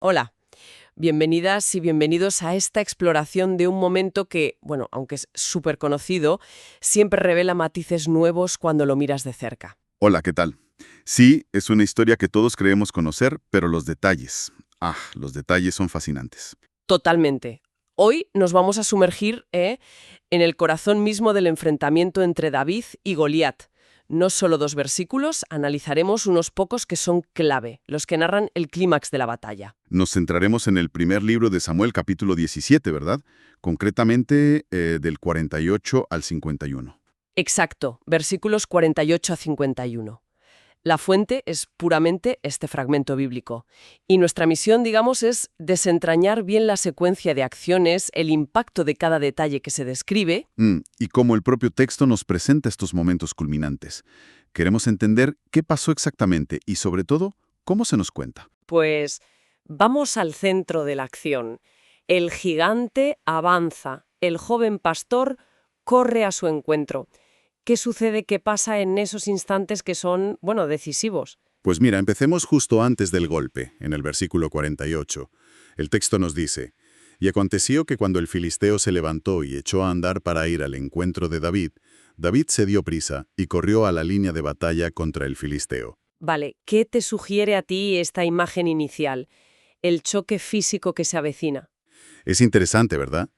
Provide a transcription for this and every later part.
Hola, bienvenidas y bienvenidos a esta exploración de un momento que, bueno, aunque es súper conocido, siempre revela matices nuevos cuando lo miras de cerca. Hola, ¿qué tal? Sí, es una historia que todos creemos conocer, pero los detalles son fascinantes. Totalmente. Hoy nos vamos a sumergir en el corazón mismo del enfrentamiento entre David y Goliat. No solo dos versículos, analizaremos unos pocos que son clave, los que narran el clímax de la batalla. Nos centraremos en el primer libro de Samuel, capítulo 17, ¿verdad? Concretamente del 48 al 51. Exacto, versículos 48 a 51. La fuente es puramente este fragmento bíblico. Y nuestra misión, digamos, es desentrañar bien la secuencia de acciones, el impacto de cada detalle que se describe. Y cómo el propio texto nos presenta estos momentos culminantes. Queremos entender qué pasó exactamente y, sobre todo, cómo se nos cuenta. Pues vamos al centro de la acción. El gigante avanza, el joven pastor corre a su encuentro. ¿Qué sucede? ¿Qué pasa en esos instantes que son, bueno, decisivos? Pues mira, empecemos justo antes del golpe, en el versículo 48. El texto nos dice: «Y aconteció que cuando el filisteo se levantó y echó a andar para ir al encuentro de David, David se dio prisa y corrió a la línea de batalla contra el filisteo». Vale, ¿qué te sugiere a ti esta imagen inicial? El choque físico que se avecina. Es interesante, ¿verdad?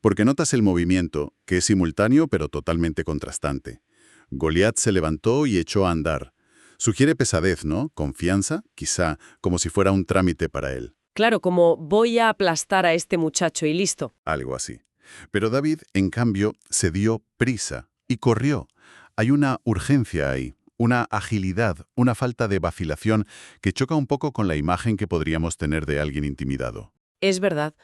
Porque notas el movimiento, que es simultáneo pero totalmente contrastante. Goliat se levantó y echó a andar. Sugiere pesadez, ¿no? Confianza, quizá, como si fuera un trámite para él. Claro, como voy a aplastar a este muchacho y listo. Algo así. Pero David, en cambio, se dio prisa y corrió. Hay una urgencia ahí, una agilidad, una falta de vacilación que choca un poco con la imagen que podríamos tener de alguien intimidado. Es verdad,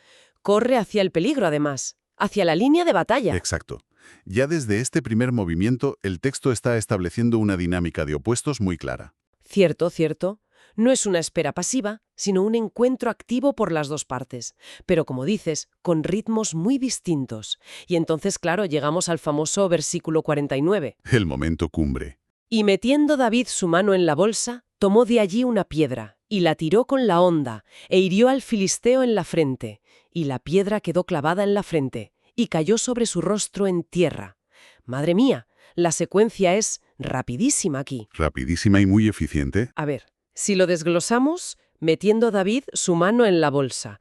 corre hacia el peligro además, hacia la línea de batalla. Exacto. Ya desde este primer movimiento, el texto está estableciendo una dinámica de opuestos muy clara. Cierto, cierto. No es una espera pasiva, sino un encuentro activo por las dos partes. Pero como dices, con ritmos muy distintos. Y entonces, claro, llegamos al famoso versículo 49. El momento cumbre. Y metiendo David su mano en la bolsa, tomó de allí una piedra, y la tiró con la honda, e hirió al filisteo en la frente. Y la piedra quedó clavada en la frente, y cayó sobre su rostro en tierra. Madre mía, la secuencia es rapidísima aquí. Rapidísima y muy eficiente. A ver, si lo desglosamos, metiendo David su mano en la bolsa.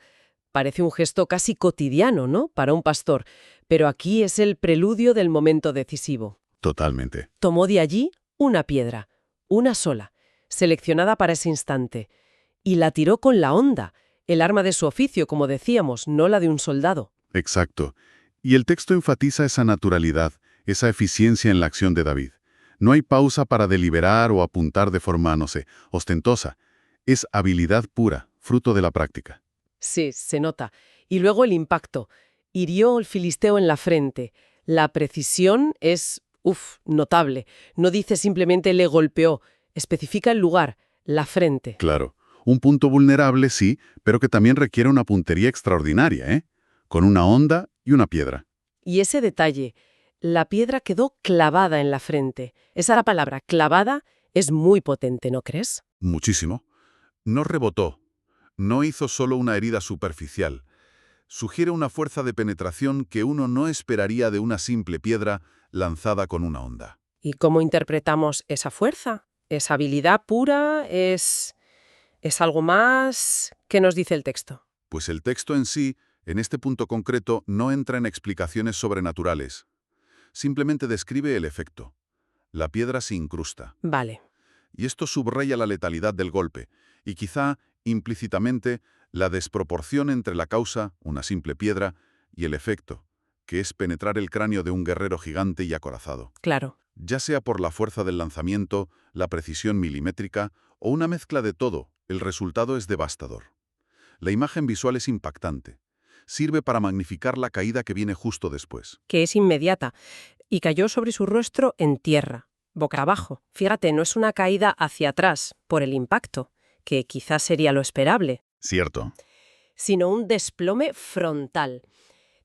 Parece un gesto casi cotidiano, ¿no?, para un pastor, pero aquí es el preludio del momento decisivo. Totalmente. Tomó de allí una piedra, una sola, seleccionada para ese instante, y la tiró con la honda, el arma de su oficio, como decíamos, no la de un soldado. Exacto. Y el texto enfatiza esa naturalidad, esa eficiencia en la acción de David. No hay pausa para deliberar o apuntar de forma, no sé, ostentosa. Es habilidad pura, fruto de la práctica. Sí, se nota. Y luego el impacto. Hirió al filisteo en la frente. La precisión es, notable. No dice simplemente le golpeó, especifica el lugar, la frente. Claro, un punto vulnerable sí, pero que también requiere una puntería extraordinaria, ¿eh? Con una honda y una piedra. Y ese detalle, la piedra quedó clavada en la frente. Esa la palabra, clavada, es muy potente, ¿no crees? Muchísimo. No rebotó. No hizo solo una herida superficial. Sugiere una fuerza de penetración que uno no esperaría de una simple piedra lanzada con una honda. ¿Y cómo interpretamos esa fuerza? ¿Es habilidad pura? ¿Es algo más? ¿Qué nos dice el texto? Pues el texto en sí, en este punto concreto, no entra en explicaciones sobrenaturales. Simplemente describe el efecto. La piedra se incrusta. Vale. Y esto subraya la letalidad del golpe, y quizá, implícitamente, la desproporción entre la causa, una simple piedra, y el efecto, que es penetrar el cráneo de un guerrero gigante y acorazado. Claro. Ya sea por la fuerza del lanzamiento, la precisión milimétrica o una mezcla de todo, el resultado es devastador. La imagen visual es impactante. Sirve para magnificar la caída que viene justo después. Que es inmediata, y cayó sobre su rostro en tierra, boca abajo. Fíjate, no es una caída hacia atrás por el impacto, que quizás sería lo esperable, Cierto. sino un desplome frontal.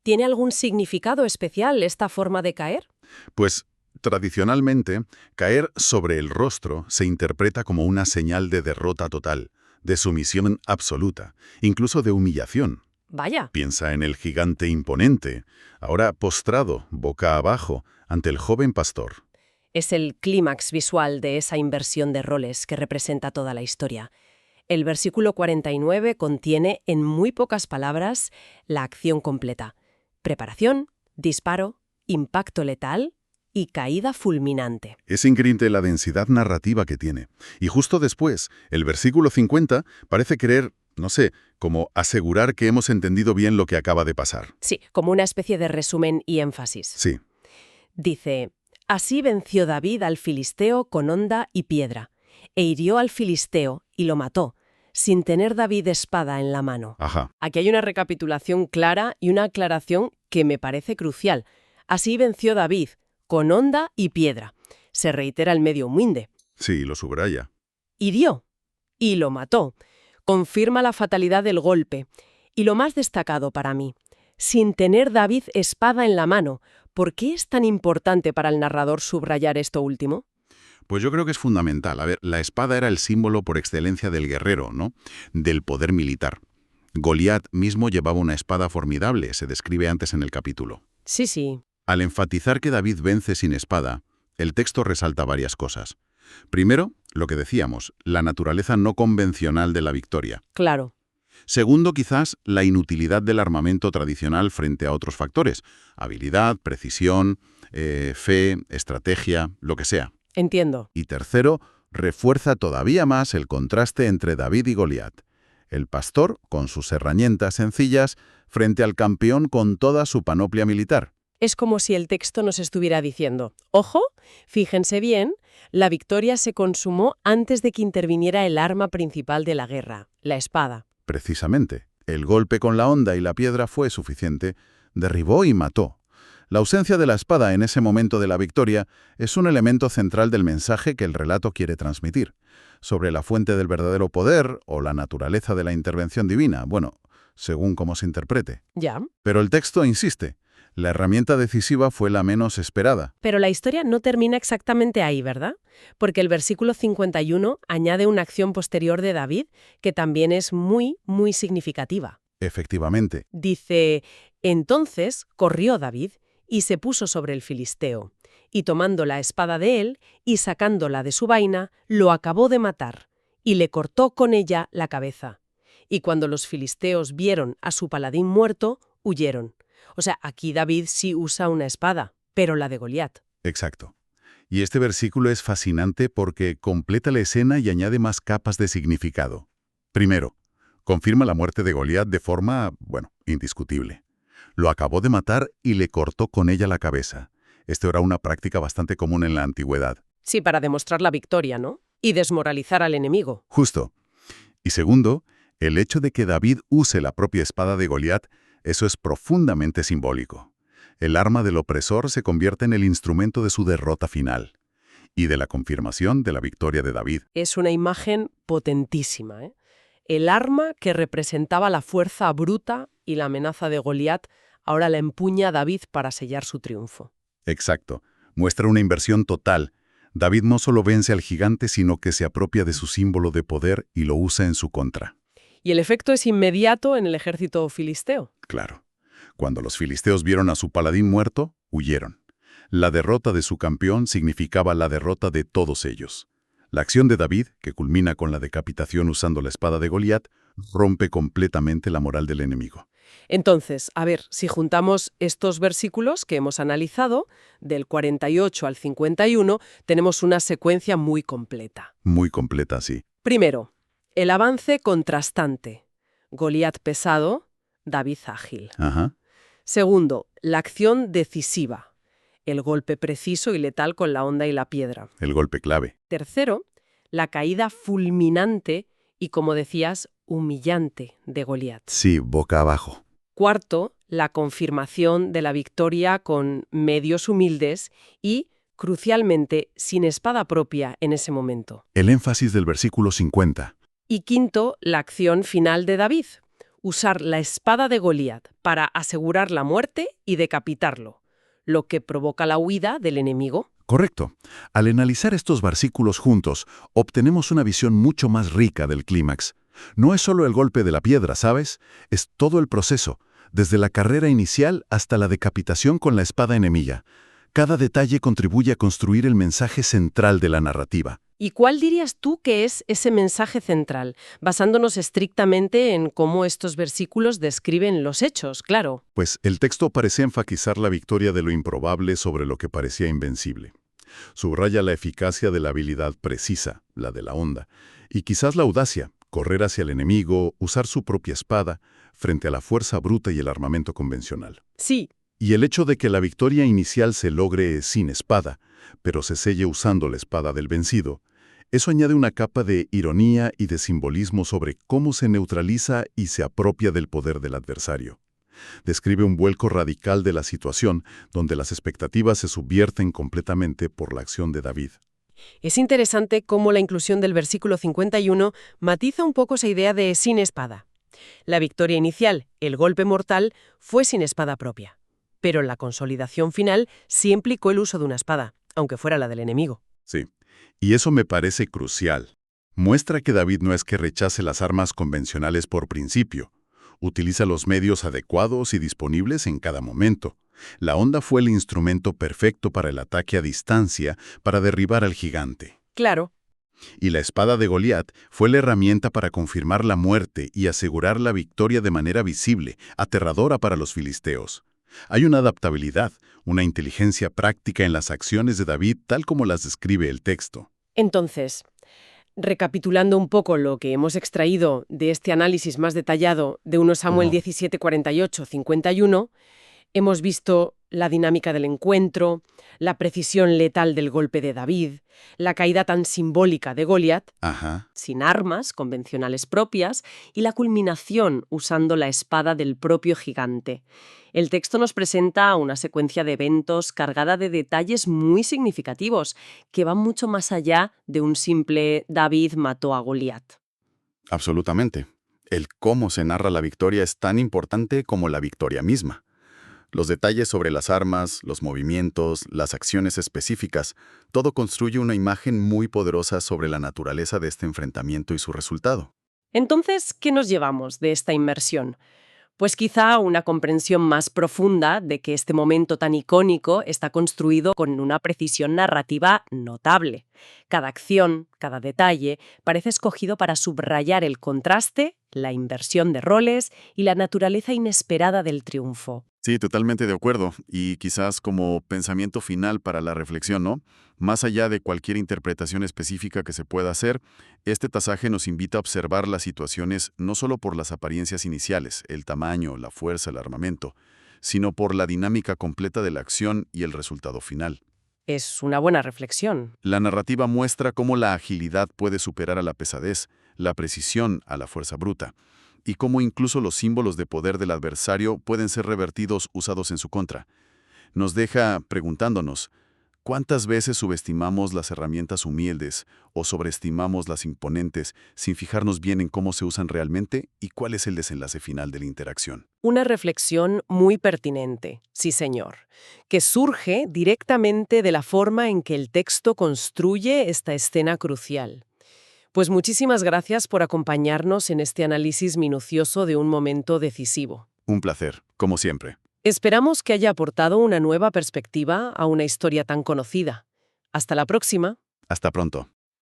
¿Tiene algún significado especial esta forma de caer? Pues, tradicionalmente, caer sobre el rostro se interpreta como una señal de derrota total, de sumisión absoluta, incluso de humillación. Vaya, Piensa en el gigante imponente, ahora postrado, boca abajo, ante el joven pastor. es el clímax visual de esa inversión de roles que representa toda la historia. El versículo 49 contiene, en muy pocas palabras, la acción completa. Preparación, disparo, impacto letal y caída fulminante. Es increíble la densidad narrativa que tiene. Y justo después, el versículo 50 parece querer, no sé, como asegurar que hemos entendido bien lo que acaba de pasar. Sí, como una especie de resumen y énfasis. Sí, Dice, así venció David al filisteo con honda y piedra, e hirió al filisteo y lo mató, sin tener David espada en la mano. ajá. Aquí hay una recapitulación clara y una aclaración que me parece crucial. Así venció David, con honda y piedra. Se reitera el medio huminde. Sí, lo subraya. Hirió y lo mató. Confirma la fatalidad del golpe. Y lo más destacado para mí, sin tener David espada en la mano. ¿Por qué es tan importante para el narrador subrayar esto último? Pues yo creo que es fundamental. A ver, la espada era el símbolo por excelencia del guerrero, ¿no? Del poder militar. Goliat mismo llevaba una espada formidable, se describe antes en el capítulo. Sí, sí, Al enfatizar que David vence sin espada, el texto resalta varias cosas. Primero, lo que decíamos, la naturaleza no convencional de la victoria. claro. Segundo, quizás, la inutilidad del armamento tradicional frente a otros factores. Habilidad, precisión, fe, estrategia, lo que sea. Entiendo. Y tercero, refuerza todavía más el contraste entre David y Goliat. El pastor, con sus herramientas sencillas, frente al campeón con toda su panoplia militar. Es como si el texto nos estuviera diciendo, ojo, fíjense bien, la victoria se consumó antes de que interviniera el arma principal de la guerra, la espada. Precisamente, el golpe con la honda y la piedra fue suficiente, derribó y mató. La ausencia de la espada en ese momento de la victoria es un elemento central del mensaje que el relato quiere transmitir, sobre la fuente del verdadero poder o la naturaleza de la intervención divina, bueno, según cómo se interprete. Ya. Pero el texto insiste, la herramienta decisiva fue la menos esperada. Pero la historia no termina exactamente ahí, ¿verdad? Porque el versículo 51 añade una acción posterior de David que también es muy, muy significativa. Efectivamente, Dice, entonces corrió David y se puso sobre el filisteo, y tomando la espada de él y sacándola de su vaina, lo acabó de matar, y le cortó con ella la cabeza. Y cuando los filisteos vieron a su paladín muerto, huyeron. O sea, aquí David sí usa una espada, pero la de Goliat. exacto. Y este versículo es fascinante porque completa la escena y añade más capas de significado. Primero, confirma la muerte de Goliat de forma, bueno, indiscutible. Lo acabó de matar y le cortó con ella la cabeza. Esto era una práctica bastante común en la antigüedad. Sí, para demostrar la victoria, ¿no? Y desmoralizar al enemigo. Justo. Y segundo, el hecho de que David use la propia espada de Goliat, eso es profundamente simbólico. El arma del opresor se convierte en el instrumento de su derrota final y de la confirmación de la victoria de David. Es una imagen potentísima, ¿eh? El arma que representaba la fuerza bruta y la amenaza de Goliat ahora la empuña David para sellar su triunfo. Exacto. Muestra una inversión total. David no solo vence al gigante, sino que se apropia de su símbolo de poder y lo usa en su contra. Y el efecto es inmediato en el ejército filisteo. Claro. Cuando los filisteos vieron a su paladín muerto, huyeron. La derrota de su campeón significaba la derrota de todos ellos. La acción de David, que culmina con la decapitación usando la espada de Goliat, rompe completamente la moral del enemigo. Entonces, a ver, si juntamos estos versículos que hemos analizado, del 48 al 51, tenemos una secuencia muy completa. Muy completa, sí. Primero, el avance contrastante. Goliat pesado, David ágil. Ajá. Segundo, la acción decisiva. El golpe preciso y letal con la honda y la piedra. El golpe clave. Tercero, la caída fulminante y, como decías, humillante de Goliat. Sí, boca abajo. Cuarto, la confirmación de la victoria con medios humildes y, crucialmente, sin espada propia en ese momento. El énfasis del versículo 50. Y quinto, la acción final de David. Usar la espada de Goliat para asegurar la muerte y decapitarlo, lo que provoca la huida del enemigo. Correcto. Al analizar estos versículos juntos, obtenemos una visión mucho más rica del clímax. No es solo el golpe de la piedra, ¿sabes? Es todo el proceso, desde la carrera inicial hasta la decapitación con la espada enemiga. Cada detalle contribuye a construir el mensaje central de la narrativa. ¿Y cuál dirías tú que es ese mensaje central, basándonos estrictamente en cómo estos versículos describen los hechos, claro? Pues el texto parece enfatizar la victoria de lo improbable sobre lo que parecía invencible. Subraya la eficacia de la habilidad precisa, la de la onda, y quizás la audacia, correr hacia el enemigo, usar su propia espada, frente a la fuerza bruta y el armamento convencional. Sí. Y el hecho de que la victoria inicial se logre sin espada, pero se selle usando la espada del vencido, eso añade una capa de ironía y de simbolismo sobre cómo se neutraliza y se apropia del poder del adversario. Describe un vuelco radical de la situación, donde las expectativas se subvierten completamente por la acción de David. Es interesante cómo la inclusión del versículo 51 matiza un poco esa idea de sin espada. La victoria inicial, el golpe mortal, fue sin espada propia. Pero la consolidación final sí implicó el uso de una espada, aunque fuera la del enemigo. Sí, y eso me parece crucial. Muestra que David no es que rechace las armas convencionales por principio. Utiliza los medios adecuados y disponibles en cada momento. La onda fue el instrumento perfecto para el ataque a distancia para derribar al gigante. Claro. Y la espada de Goliat fue la herramienta para confirmar la muerte y asegurar la victoria de manera visible, aterradora para los filisteos. Hay una adaptabilidad, una inteligencia práctica en las acciones de David tal como las describe el texto. Entonces, recapitulando un poco lo que hemos extraído de este análisis más detallado de 1 Samuel 17, 48, 51, hemos visto la dinámica del encuentro, la precisión letal del golpe de David, la caída tan simbólica de Goliat, sin armas convencionales propias, y la culminación usando la espada del propio gigante. El texto nos presenta una secuencia de eventos cargada de detalles muy significativos, que van mucho más allá de un simple David mató a Goliat. Absolutamente. El cómo se narra la victoria es tan importante como la victoria misma. Los detalles sobre las armas, los movimientos, las acciones específicas, todo construye una imagen muy poderosa sobre la naturaleza de este enfrentamiento y su resultado. Entonces, ¿qué nos llevamos de esta inmersión? Pues quizá una comprensión más profunda de que este momento tan icónico está construido con una precisión narrativa notable. Cada acción, cada detalle, parece escogido para subrayar el contraste, la inversión de roles y la naturaleza inesperada del triunfo. Sí, totalmente de acuerdo. Y quizás como pensamiento final para la reflexión, ¿no? Más allá de cualquier interpretación específica que se pueda hacer, este pasaje nos invita a observar las situaciones no solo por las apariencias iniciales, el tamaño, la fuerza, el armamento, sino por la dinámica completa de la acción y el resultado final. Es una buena reflexión. La narrativa muestra cómo la agilidad puede superar a la pesadez, la precisión a la fuerza bruta, y cómo incluso los símbolos de poder del adversario pueden ser revertidos usados en su contra. Nos deja preguntándonos, ¿cuántas veces subestimamos las herramientas humildes o sobreestimamos las imponentes sin fijarnos bien en cómo se usan realmente y cuál es el desenlace final de la interacción? Una reflexión muy pertinente, sí señor, que surge directamente de la forma en que el texto construye esta escena crucial. Pues muchísimas gracias por acompañarnos en este análisis minucioso de un momento decisivo. Un placer, como siempre. Esperamos que haya aportado una nueva perspectiva a una historia tan conocida. Hasta la próxima. Hasta pronto.